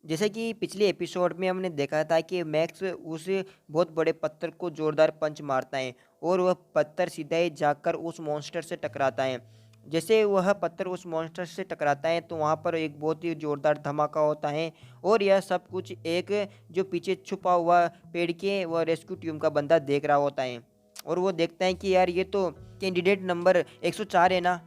जैसे कि पिछले एपिसोड में हमने देखा था कि मैक्स उस बहुत बड़े पत्थर को जोरदार पंच मारता है और वह पत्थर सीधा ही जाकर उस मॉन्स्टर से टकराता है। जैसे वह पत्थर उस मॉन्स्टर से टकराता है तो वहाँ पर एक बहुत ही जोरदार धमाका होता है और यह सब कुछ एक जो पीछे छुपा हुआ पेड़ के वह रेस्क्यू टीम का बंदा देख रहा होता है। और वो देखता है कि यार ये तो कैंडिडेट नंबर 104 है ना।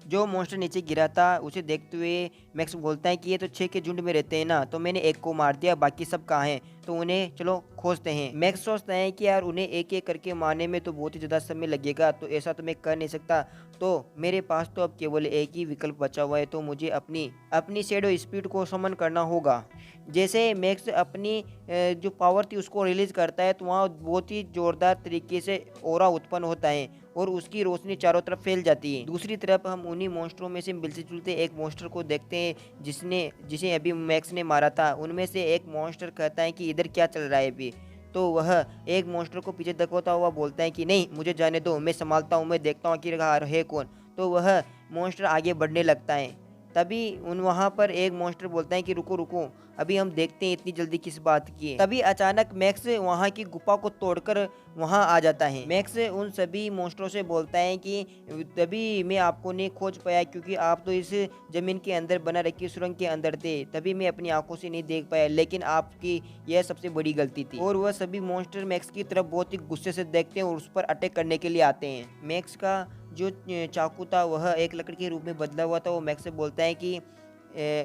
जो मॉन्स्टर नीचे गिरा था उसे देखते हुए मैक्स बोलता है कि ये तो 6 के झुंड में रहते हैं ना, तो मैंने एक को मार दिया, बाकी सब कहाँ हैं, तो उन्हें चलो खोजते हैं। मैक्स सोचता है कि यार उन्हें एक एक करके मारने में तो बहुत ही ज़्यादा समय लगेगा, तो ऐसा तो मैं कर नहीं सकता। तो मेरे पास तो अब केवल एक ही विकल्प बचा हुआ है, तो मुझे अपनी अपनी शैडो स्पीड को समन करना होगा। जैसे मैक्स अपनी जो पावर थी उसको रिलीज करता है तो वहाँ बहुत ही जोरदार तरीके से ऑरा उत्पन्न होता है और उसकी रोशनी चारों तरफ फैल जाती है। दूसरी तरफ हम उन्हीं मॉन्स्टरों में से मिलते जुलते एक मॉन्स्टर को देखते हैं जिसे अभी मैक्स ने मारा था। उनमें से एक मॉन्स्टर कहता है कि इधर क्या चल रहा है अभी, तो वह एक मॉन्स्टर को पीछे धकेलता हुआ बोलता है कि नहीं, मुझे जाने दो, मैं संभालता हूँ, मैं देखता हूँ आखिर है कौन। तो वह मॉन्स्टर आगे बढ़ने लगता है। तभी उन वहाँ पर एक मॉन्स्टर बोलता है कि रुको रुको, अभी हम देखते हैं इतनी जल्दी किस बात की है। तभी अचानक मैक्स वहाँ की गुफा को तोड़कर वहाँ आ जाता है। मैक्स उन सभी मॉन्स्टरों से बोलता है कि तभी मैं आपको नहीं खोज पाया क्योंकि आप तो इस जमीन के अंदर बना रखी सुरंग के अंदर थे, तभी मैं अपनी आंखों से नहीं देख पाया, लेकिन आपकी यह सबसे बड़ी गलती थी। और वह सभी मॉन्स्टर मैक्स की तरफ बहुत ही गुस्से से देखते हैं और उस पर अटैक करने के लिए आते हैं। मैक्स का जो चाकू था वह एक लकड़ी के रूप में बदला हुआ था। वो मैक्स से बोलता है कि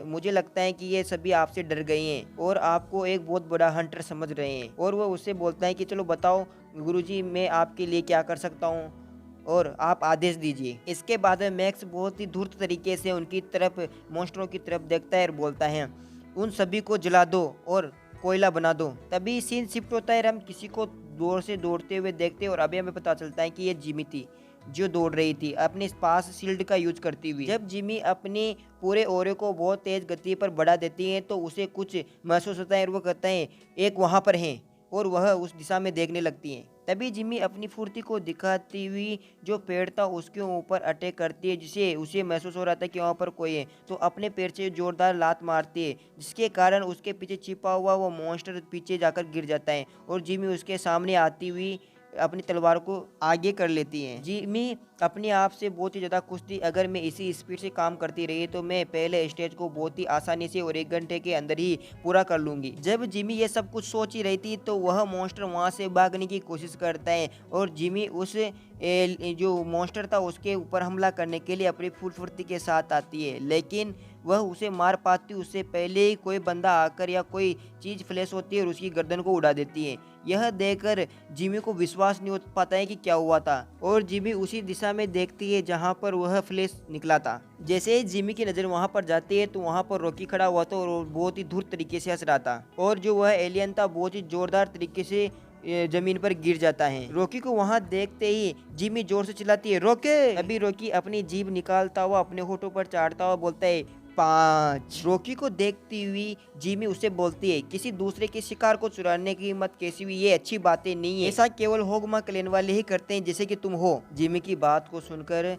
मुझे लगता है कि ये सभी आपसे डर गए हैं और आपको एक बहुत बड़ा हंटर समझ रहे हैं। और वो उससे बोलता है कि चलो बताओ गुरुजी, मैं आपके लिए क्या कर सकता हूँ और आप आदेश दीजिए। इसके बाद में मैक्स बहुत ही धूर्त तरीके से उनकी तरफ मॉन्स्टरों की तरफ देखता है और बोलता है उन सभी को जला दो और कोयला बना दो। तभी सीन शिफ्ट होता है, हम किसी को दूर से दौड़ते हुए देखते हैं और अभी हमें पता चलता है कि ये जिमी थी जो दौड़ रही थी अपने पास शील्ड का यूज करती हुई। जब जिमी अपने पूरे ओरे को बहुत तेज गति पर बढ़ा देती है तो उसे कुछ महसूस होता है और वो कहता है एक वहां पर है और वह उस दिशा में देखने लगती है। तभी जिमी अपनी फुर्ती को दिखाती हुई जो पेड़ था उसके ऊपर अटैक करती है, जिसे उसे महसूस हो रहा था कि वहाँ पर कोई है, तो अपने पैर से जोरदार लात मारती है जिसके कारण उसके पीछे छिपा हुआ वो मॉन्स्टर पीछे जाकर गिर जाता है और जिमी उसके सामने आती हुई अपनी तलवार को आगे कर लेती है। जिमी अपने आप से बहुत ही ज़्यादा खुश थी, अगर मैं इसी स्पीड से काम करती रही तो मैं पहले स्टेज को बहुत ही आसानी से और 1 घंटे के अंदर ही पूरा कर लूँगी। जब जिमी ये सब कुछ सोच ही रही थी तो वह मॉन्स्टर वहाँ से भागने की कोशिश करता है और जिमी उस जो मॉन्स्टर था उसके ऊपर हमला करने के लिए अपनी फुल फुर्ती के साथ आती है, लेकिन वह उसे मार पाती उससे पहले ही कोई बंदा आकर या कोई चीज़ फ्लैश होती है और उसकी गर्दन को उड़ा देती है। यह देखकर जिमी को विश्वास नहीं हो पाता है कि क्या हुआ था और जिमी उसी दिशा में देखती है जहां पर वह फ्लैश निकला था। जैसे ही जिमी की नज़र वहां पर जाती है तो वहां पर रॉकी खड़ा हुआ था और वो बहुत ही धूर्त तरीके से हंस रहा था और जो वह एलियन था बहुत ही जोरदार तरीके से जमीन पर गिर जाता है। रॉकी को वहां देखते ही जिमी जोर से चिल्लाती है रोके। अभी रॉकी अपनी जीभ निकालता हुआ अपने होठों पर चाटता हुआ बोलता है 5। रॉकी को देखती हुई जिमी उसे बोलती है किसी दूसरे के शिकार को चुराने की हिम्मत कैसी हुई, ये अच्छी बातें नहीं है, ऐसा केवल होगमा क्लैन वाले ही करते हैं जैसे कि तुम हो। जिमी की बात को सुनकर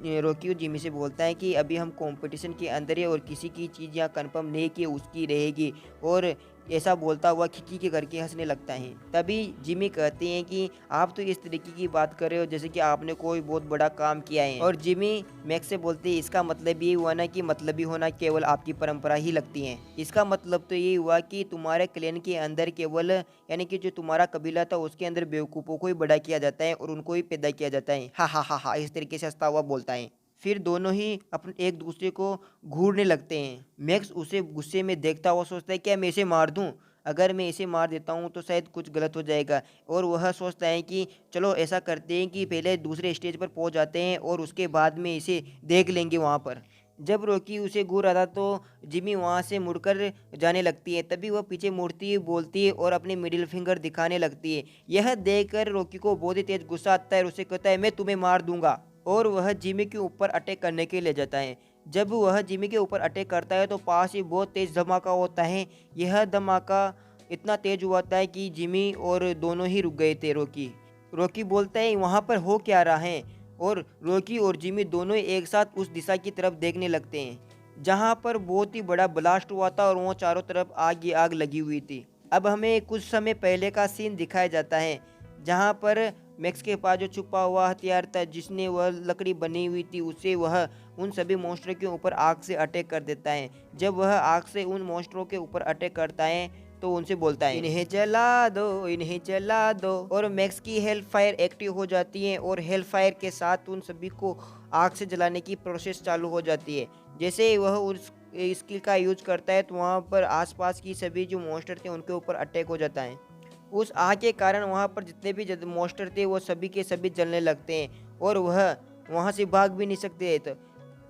रॉकी जिमी से बोलता है कि अभी हम कंपटीशन के अंदर है और किसी की चीज़ यहाँ कंफर्म नहीं कि उसकी रहेगी, और ऐसा बोलता हुआ खिकी के करके हंसने लगता है। तभी जिमी कहते हैं कि आप तो इस तरीके की बात कर रहे हो जैसे कि आपने कोई बहुत बड़ा काम किया है, और जिमी मैक्स से बोलते हैं इसका मतलब ये हुआ ना कि मतलबी होना केवल आपकी परंपरा ही लगती है। इसका मतलब तो ये हुआ कि तुम्हारे क्लैन के अंदर केवल यानी कि जो तुम्हारा कबीला था उसके अंदर बेवकूफ़ों को ही बड़ा किया जाता है और उनको ही पैदा किया जाता है। हा हा हा हा, इस तरीके से हंसता हुआ बोलता है। फिर दोनों ही अपने एक दूसरे को घूरने लगते हैं। मैक्स उसे गुस्से में देखता हुआ सोचता है क्या मैं इसे मार दूं? अगर मैं इसे मार देता हूं तो शायद कुछ गलत हो जाएगा, और वह सोचता है कि चलो ऐसा करते हैं कि पहले दूसरे स्टेज पर पहुंच जाते हैं और उसके बाद में इसे देख लेंगे वहां पर। जब रॉकी उसे घूर रहा था तो जिमी वहां से मुड़कर जाने लगती है। तभी वह पीछे मुड़ती है, बोलती है और अपने मिडिल फिंगर दिखाने लगती है। यह देखकर रॉकी को बहुत ही तेज गुस्सा आता है और उसे कहता है मैं तुम्हें मार दूंगा, और वह जिमी के ऊपर अटैक करने के लिए जाता है। जब वह जिमी के ऊपर अटैक करता है तो पास ही बहुत तेज धमाका होता है। यह धमाका इतना तेज हुआ था कि जिमी और दोनों ही रुक गए थे। रॉकी रॉकी बोलता है वहां पर हो क्या रहा है, और रॉकी और जिमी दोनों एक साथ उस दिशा की तरफ देखने लगते हैं। जहाँ पर बहुत ही बड़ा ब्लास्ट हुआ था और वो चारों तरफ आग ही आग लगी हुई थी। अब हमें कुछ समय पहले का सीन दिखाया जाता है जहाँ पर मैक्स के पास जो छुपा हुआ हथियार था जिसने वह लकड़ी बनी हुई थी उसे वह उन सभी मॉन्स्टर के ऊपर आग से अटैक कर देता है। जब वह आग से उन मॉन्स्टरों के ऊपर अटैक करता है तो उनसे बोलता है इन्हें जला दो, इन्हें जला दो, और मैक्स की हेल फायर एक्टिव हो जाती है और हेल फायर के साथ उन सभी को आग से जलाने की प्रोसेस चालू हो जाती है। जैसे ही वह उस स्किल का यूज करता है तो वहाँ पर आसपास की सभी जो मॉन्स्टर थे उनके ऊपर अटैक हो जाता है। उस आग के कारण वहाँ पर जितने भी मॉन्स्टर थे वो सभी के सभी जलने लगते हैं और वह वहाँ से भाग भी नहीं सकते।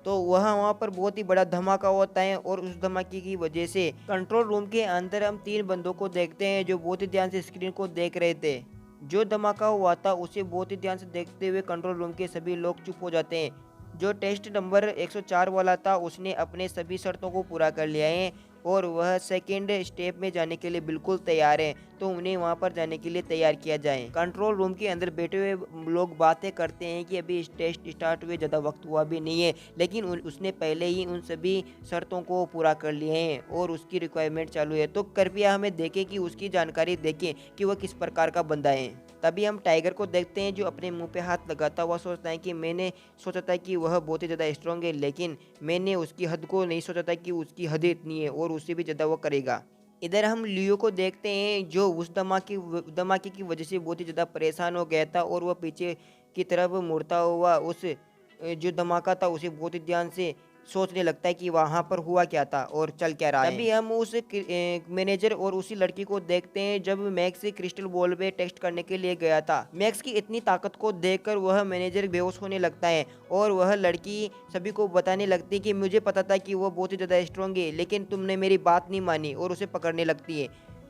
तो वहाँ पर बहुत ही बड़ा धमाका होता है और उस धमाके की वजह से कंट्रोल रूम के अंदर हम 3 बंदों को देखते हैं जो बहुत ही ध्यान से स्क्रीन को देख रहे थे। जो धमाका हुआ था उसे बहुत ही ध्यान से देखते हुए कंट्रोल रूम के सभी लोग चुप हो जाते हैं। जो टेस्ट नंबर 104 वाला था उसने अपने सभी शर्तों को पूरा कर लिया है और वह सेकेंड स्टेप में जाने के लिए बिल्कुल तैयार है, तो उन्हें वहां पर जाने के लिए तैयार किया जाए। कंट्रोल रूम के अंदर बैठे हुए लोग बातें करते हैं कि अभी टेस्ट स्टार्ट हुए ज़्यादा वक्त हुआ भी नहीं है, लेकिन उसने पहले ही उन सभी शर्तों को पूरा कर लिए हैं और उसकी रिक्वायरमेंट चालू है। तो कृपया हमें देखें कि उसकी जानकारी देखें कि वह किस प्रकार का बंदा है। तभी हम टाइगर को देखते हैं जो अपने मुंह पे हाथ लगाता हुआ सोचता है कि मैंने सोचा था कि वह बहुत ही ज़्यादा स्ट्रांग है, लेकिन मैंने उसकी हद को नहीं सोचा था कि उसकी हद इतनी है और उससे भी ज़्यादा वो करेगा। इधर हम लियो को देखते हैं जो उस धमाके की वजह से बहुत ही ज़्यादा परेशान हो गया था और वह पीछे की तरफ मुड़ता हुआ उस जो धमाका था उसे बहुत ही ध्यान से सोचने लगता है कि वहाँ पर हुआ क्या था और चल क्या रहा है। तभी हम उस मैनेजर और उसी लड़की को देखते हैं जब मैक्स क्रिस्टल बॉल पे टेस्ट करने के लिए गया था। मैक्स की इतनी ताकत को देखकर वह मैनेजर बेहोश होने लगता है और वह लड़की सभी को बताने लगती है कि मुझे पता था कि वह बहुत ही ज़्यादा स्ट्रांग है, लेकिन तुमने मेरी बात नहीं मानी, और उसे पकड़ने लगती है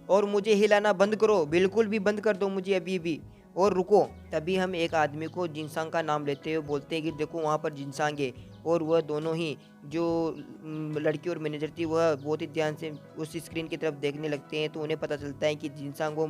और मुझे हिलाना बंद करो, बिल्कुल भी बंद कर दो मुझे अभी भी, और रुको। तभी हम एक आदमी को जिनसांग का नाम लेते हुए बोलते हैं कि देखो वहाँ पर जिनसांग है, और वह दोनों ही जो लड़की और मैनेजर थी वह बहुत ही ध्यान से उस स्क्रीन की तरफ देखने लगते हैं। तो उन्हें पता चलता है कि जिनसांग वो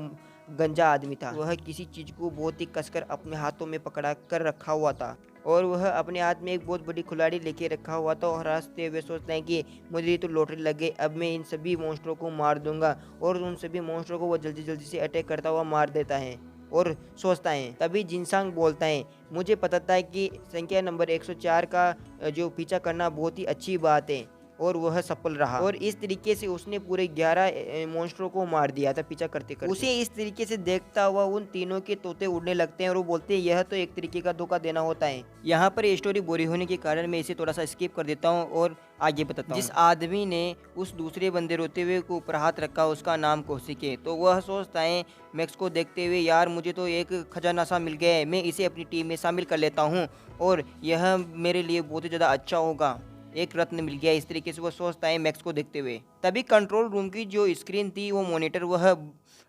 गंजा आदमी था, वह किसी चीज़ को बहुत ही कसकर अपने हाथों में पकड़ा कर रखा हुआ था और वह अपने हाथ में एक बहुत बड़ी खिलाड़ी लेके रखा हुआ था और हंसते हुए सोचते हैं कि मुझे तो लॉटरी लग गई, अब मैं इन सभी मॉन्स्टरों को मार दूंगा, और उन सभी मॉन्स्टरों को वह जल्दी जल्दी से अटैक करता हुआ मार देता है और सोचता है। तभी जिनसांग बोलता है मुझे पता था कि संख्या नंबर 104 का जो पीछा करना बहुत ही अच्छी बात है, और वह सफल रहा, और इस तरीके से उसने पूरे 11 मॉन्स्टरों को मार दिया था पीछा करते करते। उसे इस तरीके से देखता हुआ उन तीनों के तोते उड़ने लगते हैं और वो बोलते हैं यह तो एक तरीके का धोखा देना होता है। यहाँ पर ये स्टोरी बोरी होने के कारण मैं इसे थोड़ा सा स्किप कर देता हूँ और आगे बताता हूँ। जिस आदमी ने उस दूसरे बंदे रोते हुए को ऊपर हाथ रखा उसका नाम कौशिक है, तो वह सोचता है मैक्स को देखते हुए यार मुझे तो एक खजाना सा मिल गया है, मैं इसे अपनी टीम में शामिल कर लेता हूँ और यह मेरे लिए बहुत ही ज़्यादा अच्छा होगा, एक रत्न मिल गया। इस तरीके से वो सोचता है मैक्स को देखते हुए। तभी कंट्रोल रूम की जो स्क्रीन थी वो मॉनिटर वह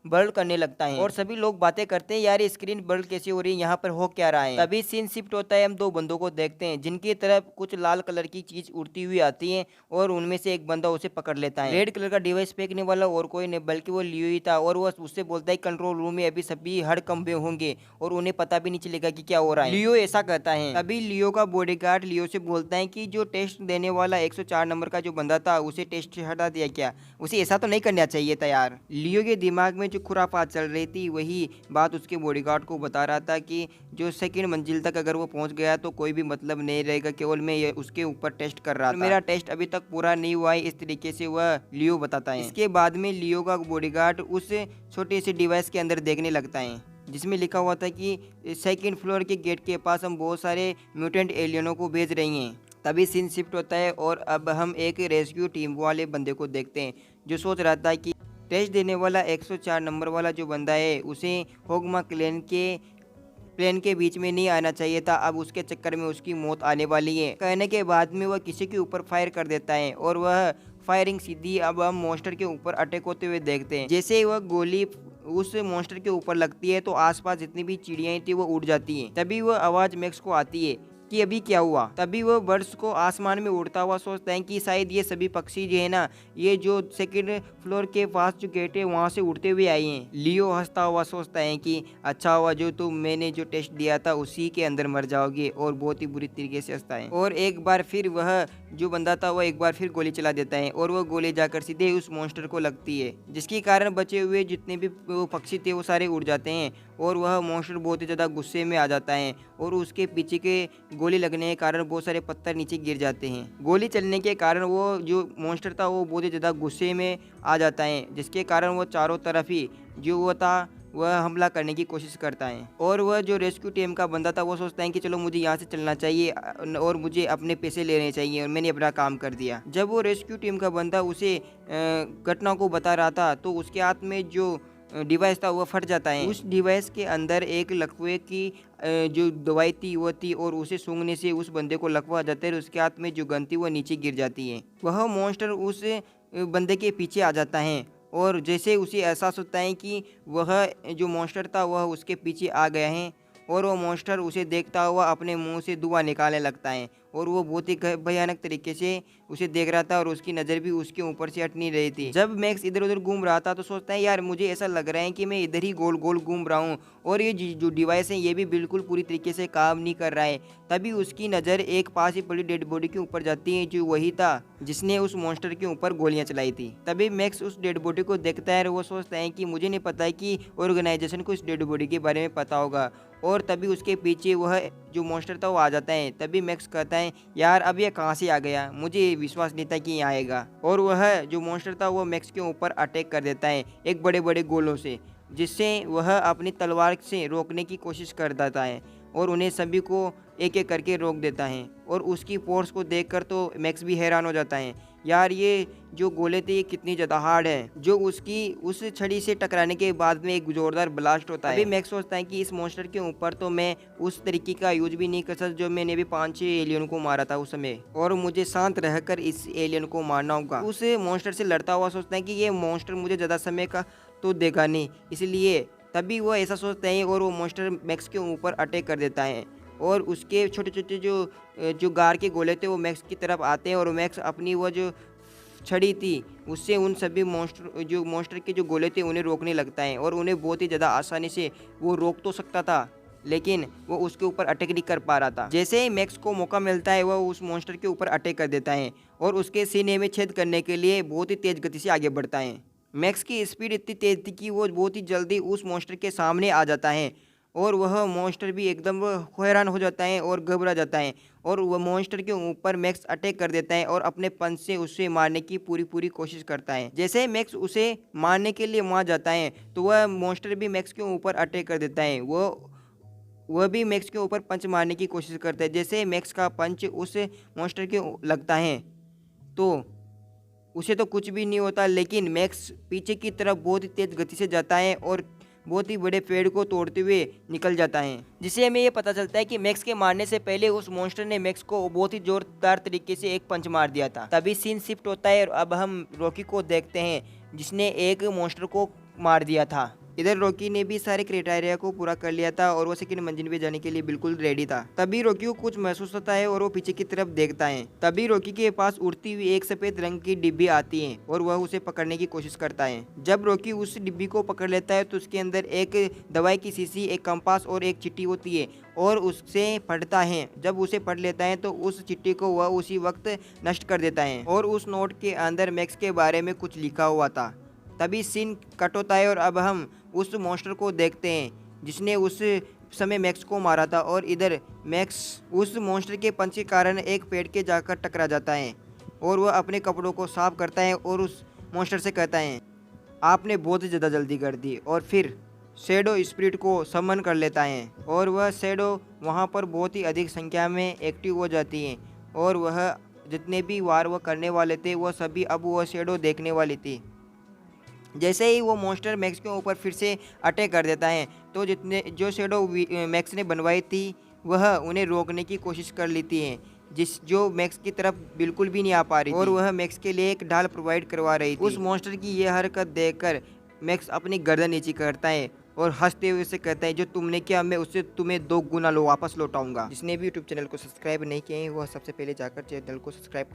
ब्लर करने लगता है और सभी लोग बातें करते हैं यार ये स्क्रीन ब्लर कैसे हो रही है, यहाँ पर हो क्या रहा है। तभी सीन शिफ्ट होता है, हम 2 बंदों को देखते हैं जिनकी तरफ कुछ लाल कलर की चीज उड़ती हुई आती है और उनमें से एक बंदा उसे पकड़ लेता है। रेड कलर का डिवाइस फेंकने वाला और कोई नहीं बल्कि वो लियो ही था और वह उससे बोलता है कंट्रोल रूम में अभी सभी हड़कंपे होंगे और उन्हें पता भी नहीं चलेगा कि क्या हो रहा है। लियो ऐसा कहता है। तभी लियो का बॉडीगार्ड लियो से बोलता है कि जो टेस्ट देने वाला 104 नंबर का जो बंदा था उसे टेस्ट से हटा दिया क्या, उसे ऐसा तो नहीं करना चाहिए था यार। लियो के दिमाग में जो खुराफात चल रही थी वही बात उसके बॉडीगार्ड को बता रहा था कि जो सेकंड मंजिल तक अगर वो पहुंच गया तो कोई भी मतलब नहीं रहेगा, केवल मैं ये उसके ऊपर टेस्ट कर रहा था, मेरा टेस्ट अभी तक पूरा नहीं हुआ है, इस तरीके से वह लियो बताता है। इसके बाद में लियो का बॉडीगार्ड उस छोटे से डिवाइस के अंदर देखने लगता है जिसमें लिखा हुआ था कि सेकंड फ्लोर के गेट के पास हम बहुत सारे म्यूटेंट एलियनों को भेज रही हैं। तभी सीन शिफ्ट होता है और अब हम एक रेस्क्यू टीम वाले बंदे को देखते हैं जो सोच रहा था कि टेस्ट देने वाला 104 नंबर वाला जो बंदा है उसे होगमा प्लेन के बीच में नहीं आना चाहिए था, अब उसके चक्कर में उसकी मौत आने वाली है। कहने के बाद में वह किसी के ऊपर फायर कर देता है और वह फायरिंग सीधी अब हम मॉन्स्टर के ऊपर अटैक होते हुए देखते हैं। जैसे ही वह गोली उस मॉन्स्टर के ऊपर लगती है तो आसपास जितनी भी चिड़ियाँ थी वो उड़ जाती हैं। तभी वह आवाज़ मैक्स को आती है कि अभी क्या हुआ। तभी वो बर्ड्स को आसमान में उड़ता हुआ सोचता है कि शायद ये सभी पक्षी जो है ना, ये जो सेकंड फ्लोर के पास जो गेट है वहाँ से उड़ते हुए आए हैं। लियो हंसता हुआ सोचता है कि अच्छा हुआ जो तुम मैंने जो टेस्ट दिया था उसी के अंदर मर जाओगे, और बहुत ही बुरी तरीके से हंसता है। और एक बार फिर वह जो बंदा था वह एक बार फिर गोली चला देता है, और वह गोली जाकर सीधे उस मॉन्स्टर को लगती है, जिसके कारण बचे हुए जितने भी वो पक्षी थे वो सारे उड़ जाते हैं। और वह मॉन्स्टर बहुत ही ज़्यादा गुस्से में आ जाता है, और उसके पीछे के गोली लगने के कारण बहुत सारे पत्थर नीचे गिर जाते हैं। गोली चलने के कारण वो जो मॉन्स्टर था वो बहुत ही ज़्यादा गुस्से में आ जाता है, जिसके कारण वो चारों तरफ ही जो वो था वह हमला करने की कोशिश करता है। और वह जो रेस्क्यू टीम का बंदा था वो सोचता है कि चलो मुझे यहाँ से चलना चाहिए और मुझे अपने पैसे लेने चाहिए, और मैंने अपना काम कर दिया। जब वो रेस्क्यू टीम का बंदा उसे घटना को बता रहा था तो उसके हाथ में जो डिवाइस था वो फट जाता है। उस डिवाइस के अंदर एक लकवे की जो दवाई थी वो थी, और उसे सूंघने से उस बंदे को लकवा आ जाता है, और उसके हाथ में जो गन थी वो नीचे गिर जाती है। वह मॉन्स्टर उस बंदे के पीछे आ जाता है, और जैसे उसे एहसास होता है कि वह जो मॉन्स्टर था वह उसके पीछे आ गया है, और वो मॉन्स्टर उसे देखता हुआ अपने मुंह से धुआं निकालने लगता है, और वो बहुत ही भयानक तरीके से उसे देख रहा था, और उसकी नज़र भी उसके ऊपर से हट नहीं रही थी। जब मैक्स इधर उधर घूम रहा था तो सोचता है यार मुझे ऐसा लग रहा है कि मैं इधर ही गोल गोल घूम रहा हूँ, और ये जो डिवाइस है ये भी बिल्कुल पूरी तरीके से काम नहीं कर रहा है। तभी उसकी नज़र एक पास ही पड़ी डेड बॉडी के ऊपर जाती है, जो वही था जिसने उस मॉन्स्टर के ऊपर गोलियां चलाई थी। तभी मैक्स उस डेड बॉडी को देखता है, और वो सोचता है कि मुझे नहीं पता है कि ऑर्गेनाइजेशन को इस डेड बॉडी के बारे में पता होगा। और तभी उसके पीछे वह जो मॉन्स्टर था वो आ जाता है। तभी मैक्स कहता है यार अब ये कहाँ से आ गया, मुझे विश्वास नहीं था कि ये आएगा। और वह जो मॉन्स्टर था वो मैक्स के ऊपर अटैक कर देता है एक बड़े बड़े गोलों से, जिससे वह अपनी तलवार से रोकने की कोशिश कर देता है, और उन्हें सभी को एक एक करके रोक देता है। और उसकी फोर्स को देखकर तो मैक्स भी हैरान हो जाता है, यार ये जो गोले थे ये कितनी ज़्यादा हार्ड है। जो उसकी उस छड़ी से टकराने के बाद में एक जोरदार ब्लास्ट होता है। अभी मैक्स सोचता है कि इस मॉन्स्टर के ऊपर तो मैं उस तरीके का यूज भी नहीं कर सकता जो मैंने भी 5-6 एलियन को मारा था उस समय, और मुझे शांत रहकर इस एलियन को मारना होगा। उस मॉन्स्टर से लड़ता हुआ सोचता है कि ये मॉन्स्टर मुझे ज़्यादा समय का तो देगा नहीं, इसलिए तभी वो ऐसा सोचता है, और वो मॉन्स्टर मैक्स के ऊपर अटैक कर देता है, और उसके छोटे छोटे जो गार के गोले थे वो मैक्स की तरफ आते हैं, और मैक्स अपनी वो जो छड़ी थी उससे उन सभी मॉन्स्टर के जो गोले थे उन्हें रोकने लगता है, और उन्हें बहुत ही ज़्यादा आसानी से वो रोक तो सकता था, लेकिन वो उसके ऊपर अटैक नहीं कर पा रहा था। जैसे ही मैक्स को मौका मिलता है वह उस मॉन्स्टर के ऊपर अटैक कर देता है, और उसके सीने में छेद करने के लिए बहुत ही तेज़ गति से आगे बढ़ता है। मैक्स की स्पीड इतनी तेज़ थी कि वो बहुत ही जल्दी उस मॉन्स्टर के सामने आ जाता है, और वह मॉन्स्टर भी एकदम हैरान हो जाता है और घबरा जाता है, और वह मॉन्स्टर के ऊपर मैक्स अटैक कर देता है, और अपने पंच से उसे मारने की पूरी कोशिश करता है। जैसे मैक्स उसे मारने के लिए वहाँ जाता है तो वह मॉन्स्टर भी मैक्स के ऊपर अटैक कर देता है। वह भी मैक्स के ऊपर पंच मारने की कोशिश करता है। जैसे मैक्स का पंच उस मॉन्स्टर के लगता है तो उसे तो कुछ भी नहीं होता, लेकिन मैक्स पीछे की तरफ बहुत ही तेज़ गति से जाता है और बहुत ही बड़े पेड़ को तोड़ते हुए निकल जाता है, जिससे हमें ये पता चलता है कि मैक्स के मारने से पहले उस मॉन्स्टर ने मैक्स को बहुत ही जोरदार तरीके से एक पंच मार दिया था। तभी सीन शिफ्ट होता है, और अब हम रॉकी को देखते हैं जिसने एक मॉन्स्टर को मार दिया था। इधर रॉकी ने भी सारे क्राइटेरिया को पूरा कर लिया था, और वो सेकंड मंजिल पे जाने के लिए बिल्कुल रेडी था। तभी रॉकी को कुछ महसूस होता है, और वो पीछे की तरफ देखता है। तभी रॉकी के पास उड़ती हुई एक सफेद रंग की डिब्बी आती है, और वह उसे पकड़ने की कोशिश करता है। जब रॉकी उस डिब्बी को पकड़ लेता है तो उसके अंदर एक दवाई की शीशी, एक कंपास और एक चिट्ठी होती है, और उससे पढ़ता है। जब उसे पढ़ लेता है तो उस चिट्ठी को वह उसी वक्त नष्ट कर देता है, और उस नोट के अंदर मैक्स के बारे में कुछ लिखा हुआ था। तभी सीन कट होता है, और अब हम उस मॉन्स्टर को देखते हैं जिसने उस समय मैक्स को मारा था, और इधर मैक्स उस मॉन्स्टर के पंच के कारण एक पेड़ के जाकर टकरा जाता है, और वह अपने कपड़ों को साफ करता है और उस मॉन्स्टर से कहता है आपने बहुत ही ज़्यादा जल्दी कर दी, और फिर शैडो स्पिरिट को समन कर लेता है, और वह शैडो वहाँ पर बहुत ही अधिक संख्या में एक्टिव हो जाती है, और वह जितने भी वार वह करने वाले थे वह सभी अब वह शैडो देखने वाली थी। जैसे ही वो मॉन्स्टर मैक्स के ऊपर फिर से अटैक कर देता है तो जितने जो शैडो मैक्स ने बनवाई थी वह उन्हें रोकने की कोशिश कर लेती है, जो मैक्स की तरफ बिल्कुल भी नहीं आ पा रही, और वह मैक्स के लिए एक ढाल प्रोवाइड करवा रही थी। उस मॉन्स्टर की यह हरकत देखकर मैक्स अपनी गर्दन नीचे करता है और हंसते हुए उसे कहता है जो तुमने किया मैं उससे तुम्हें 2 गुना लो वापस लौटाऊंगा। जिसने भी यूट्यूब चैनल को सब्सक्राइब नहीं किए हैं वह सबसे पहले जाकर चैनल को सब्सक्राइब